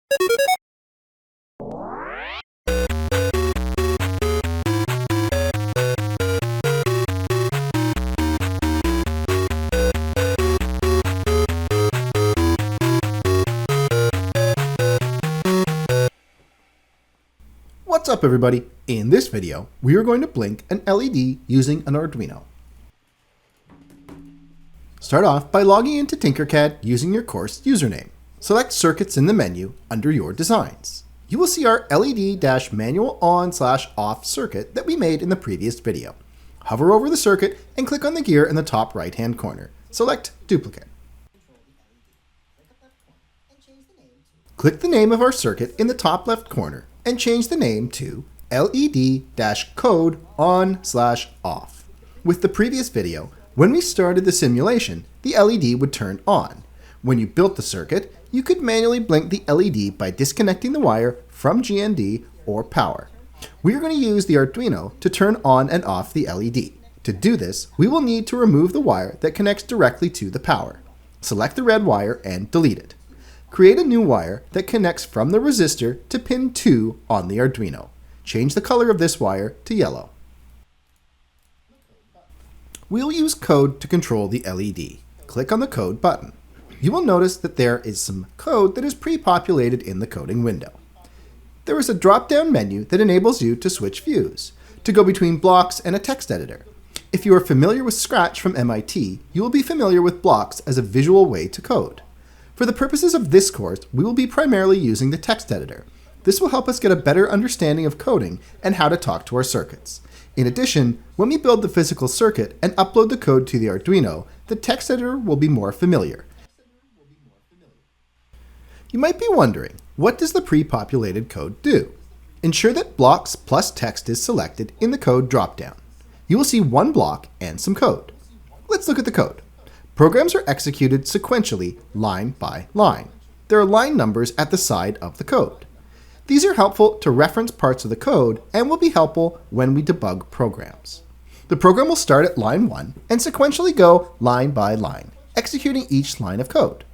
What's up everybody? In this video, we are going to blink an LED using an Arduino. Start off by logging into Tinkercad using your course username. Select Circuits in the menu under your designs. You will see our LED-manual on/off circuit that we made in the previous video. Hover over the circuit and click on the gear in the top right-hand corner. Select Duplicate. Click the name of our circuit in the top left corner and change the name to LED-code on/off. With the previous video, when we started the simulation, the LED would turn on. When you built the circuit, you could manually blink the LED by disconnecting the wire from GND or power. We are going to use the Arduino to turn on and off the LED. To do this, we will need to remove the wire that connects directly to the power. Select the red wire and delete it. Create a new wire that connects from the resistor to pin 2 on the Arduino. Change the color of this wire to yellow. We'll use code to control the LED. Click on the code button. You will notice that there is some code that is pre-populated in the coding window. There is a drop-down menu that enables you to switch views, to go between blocks and a text editor. If you are familiar with Scratch from MIT, you will be familiar with blocks as a visual way to code. For the purposes of this course, we will be primarily using the text editor. This will help us get a better understanding of coding and how to talk to our circuits. In addition, when we build the physical circuit and upload the code to the Arduino, the text editor will be more familiar. You might be wondering, what does the pre-populated code do? Ensure that blocks plus text is selected in the code dropdown. You will see one block and some code. Let's look at the code. Programs are executed sequentially, line by line. There are line numbers at the side of the code. These are helpful to reference parts of the code and will be helpful when we debug programs. The program will start at line 1 and sequentially go line by line, executing each line of code.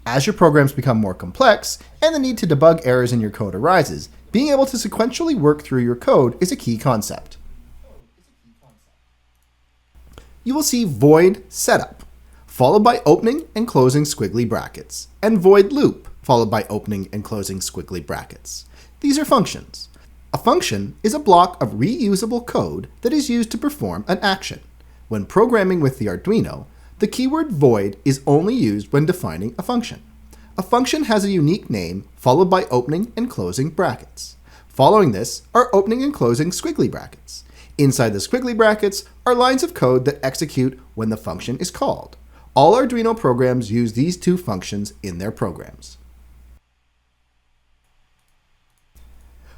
As your programs become more complex and the need to debug errors in your code arises, being able to sequentially work through your code is a key concept. You will see void setup, followed by opening and closing squiggly brackets, and void loop, followed by opening and closing squiggly brackets. These are functions. A function is a block of reusable code that is used to perform an action. When programming with the Arduino, the keyword void is only used when defining a function. A function has a unique name followed by opening and closing brackets. Following this are opening and closing squiggly brackets. Inside the squiggly brackets are lines of code that execute when the function is called. All Arduino programs use these two functions in their programs.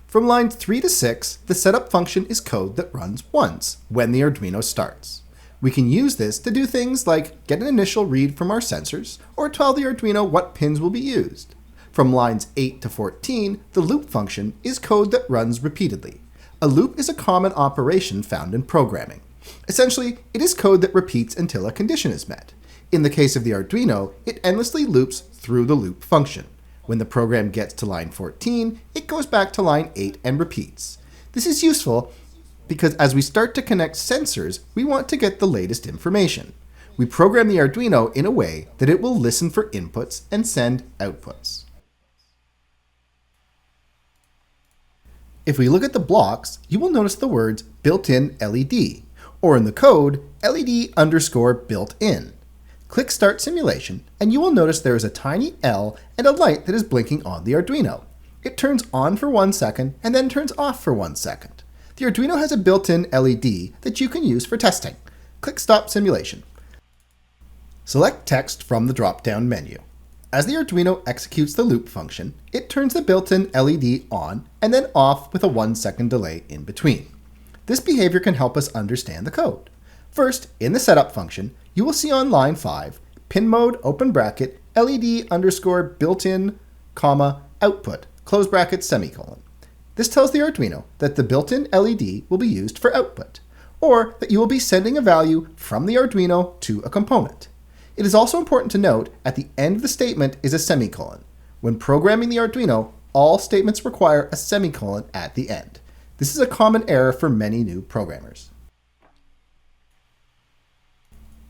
From lines 3 to 6, the setup function is code that runs once when the Arduino starts. We can use this to do things like get an initial read from our sensors or tell the Arduino what pins will be used. From lines 8 to 14, the loop function is code that runs repeatedly. A loop is a common operation found in programming. Essentially, it is code that repeats until a condition is met. In the case of the Arduino, it endlessly loops through the loop function. When the program gets to line 14, it goes back to line 8 and repeats. This is useful because as we start to connect sensors, we want to get the latest information. We program the Arduino in a way that it will listen for inputs and send outputs. If we look at the blocks, you will notice the words built-in LED, or in the code, LED_built-in. Click Start Simulation, and you will notice there is a tiny L and a light that is blinking on the Arduino. It turns on for 1 second and then turns off for 1 second. The Arduino has a built-in LED that you can use for testing. Click Stop Simulation. Select Text from the drop-down menu. As the Arduino executes the loop function, it turns the built-in LED on and then off with a 1 second delay in between. This behavior can help us understand the code. First, in the setup function, you will see on line 5, pin mode, open bracket, LED_built-in, output, close bracket, semicolon. This tells the Arduino that the built-in LED will be used for output, or that you will be sending a value from the Arduino to a component. It is also important to note at the end of the statement is a semicolon. When programming the Arduino, All statements require a semicolon at the end. This is a common error for many new programmers.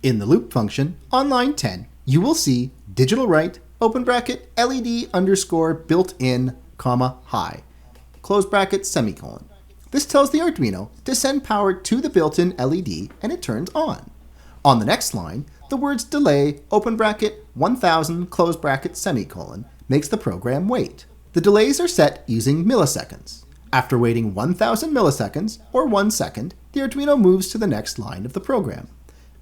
In the loop function, on line 10, you will see digital write, open bracket, LED underscore built-in, comma, high, close bracket, semicolon. This tells the Arduino to send power to the built-in LED and it turns on. On the next line, the words delay, open bracket, 1000, close bracket, semicolon, makes the program wait. The delays are set using milliseconds. After waiting 1000 milliseconds, or 1 second, the Arduino moves to the next line of the program.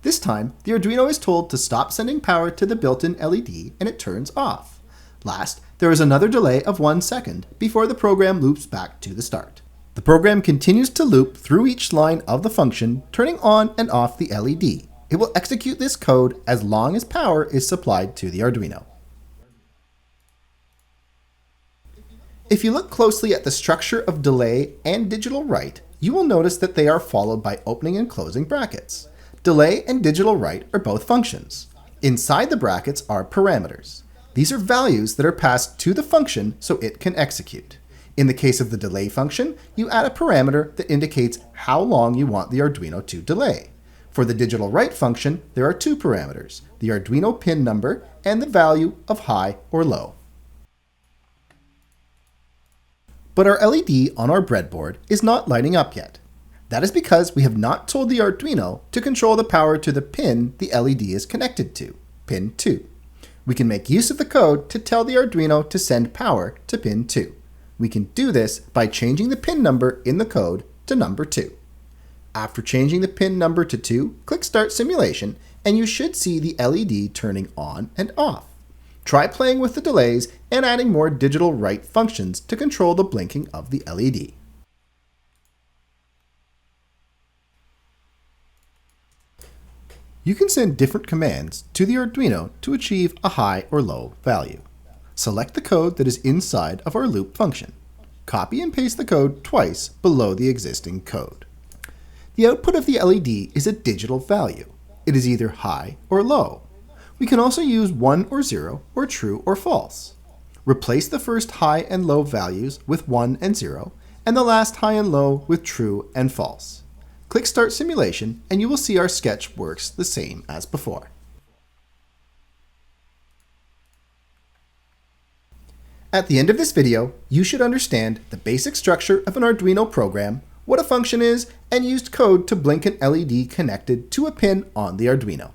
This time, the Arduino is told to stop sending power to the built-in LED and it turns off. Last, there is another delay of 1 second before the program loops back to the start. The program continues to loop through each line of the function, turning on and off the LED. It will execute this code as long as power is supplied to the Arduino. If you look closely at the structure of delay and digital write, you will notice that they are followed by opening and closing brackets. Delay and digital write are both functions. Inside the brackets are parameters. These are values that are passed to the function so it can execute. In the case of the delay function, you add a parameter that indicates how long you want the Arduino to delay. For the digital write function, there are two parameters, the Arduino pin number and the value of high or low. But our LED on our breadboard is not lighting up yet. That is because we have not told the Arduino to control the power to the pin the LED is connected to, pin 2. We can make use of the code to tell the Arduino to send power to pin 2. We can do this by changing the pin number in the code to number 2. After changing the pin number to 2, click Start Simulation, and you should see the LED turning on and off. Try playing with the delays and adding more digital write functions to control the blinking of the LED. You can send different commands to the Arduino to achieve a high or low value. Select the code that is inside of our loop function. Copy and paste the code twice below the existing code. The output of the LED is a digital value. It is either high or low. We can also use 1 or 0 or true or false. Replace the first high and low values with 1 and 0 and the last high and low with true and false. Click Start Simulation and you will see our sketch works the same as before. At the end of this video, you should understand the basic structure of an Arduino program, what a function is, and used code to blink an LED connected to a pin on the Arduino.